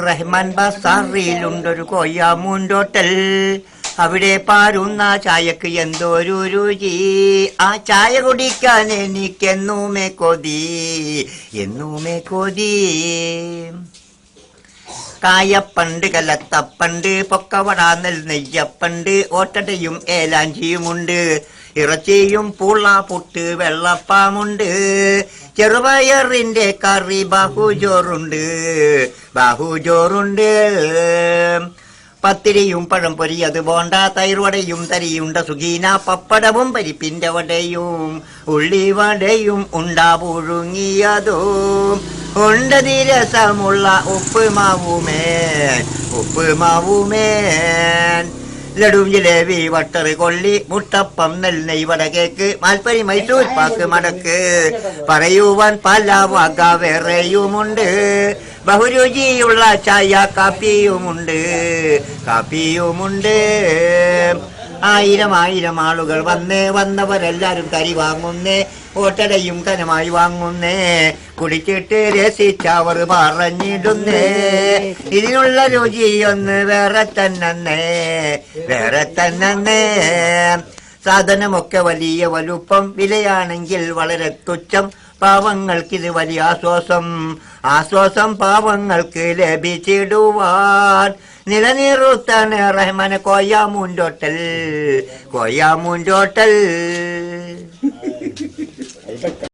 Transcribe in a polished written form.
റഹ്മാൻ ബസാറിലുണ്ടൊരു കൊയ്യാമൂണ്ടോട്ടൽ, അവിടെ പാരുന്ന ചായക്ക് എന്തോരു രുചി. ആ ചായ കുടിക്കാൻ എനിക്കെന്നുമേ കൊതി, എന്നുമേ കൊതി. കായപ്പണ്ട്, കലത്തപ്പണ്ട്, പൊക്കവട, നെയ്യപ്പണ്ട്, ഓട്ടടയും ഏലാഞ്ചിയുമുണ്ട്. ഇറച്ചിയും പൂള, പുട്ട്, വെള്ളപ്പാമുണ്ട്. ചെറുപയറിന്റെ കറി ബാഹുജോറുണ്ട്, ബാഹുജോറുണ്ട്. പത്തിരിയും പഴംപൊരി, അത് ബോണ്ട, തൈർവടയും തരിയുണ്ട, സുഖീന, പപ്പടവും പരിപ്പിന്റെ വടയും ഉള്ളിവടയും ഉണ്ടാ പുഴുങ്ങിയതും ഉണ്ടതി രസമുള്ള ഉപ്പുമാവുമേൻ, ഉപ്പുമാവുമേൻ. ലഡും ജിലേബി, വട്ടർ കൊള്ളി, മുട്ടപ്പം, നെയ് വട, കേക്ക്, മാൽപ്പരി, മൈസൂർ പാക്ക്, മടക്ക്, പറയുവാൻ പല വക വേറെയുമുണ്ട്. ബഹുരുചിയുള്ള ചായ കാപ്പിയുമുണ്ട്, കാപ്പിയുമുണ്ട്. ആയിരം ആയിരം ആളുകൾ വന്നവരെല്ലാരും കരി വാങ്ങുന്നേ, ഓട്ടടയും കനമായി വാങ്ങുന്നേ. കുടിച്ചിട്ട് രസിച്ചവർ പറഞ്ഞിടുന്നേ, ഇതിനുള്ള രുചിയൊന്ന് വേറെ തന്നെ, വേറെ തന്നെ. സാധനമൊക്കെ വലിയ വലുപ്പം, വിലയാണെങ്കിൽ വളരെ തുച്ഛം. പാവങ്ങൾക്കിത് വലിയ ആശ്വാസം, ആശ്വാസം പാവങ്ങൾക്ക് ലഭിച്ചിടുവാൻ. നിലനിർത്താൻ റഹ്മാൻ കൊയ്യാമൂണ്ടോട്ടൽ, കൊയ്യാമൂണ്ടോട്ടൽ.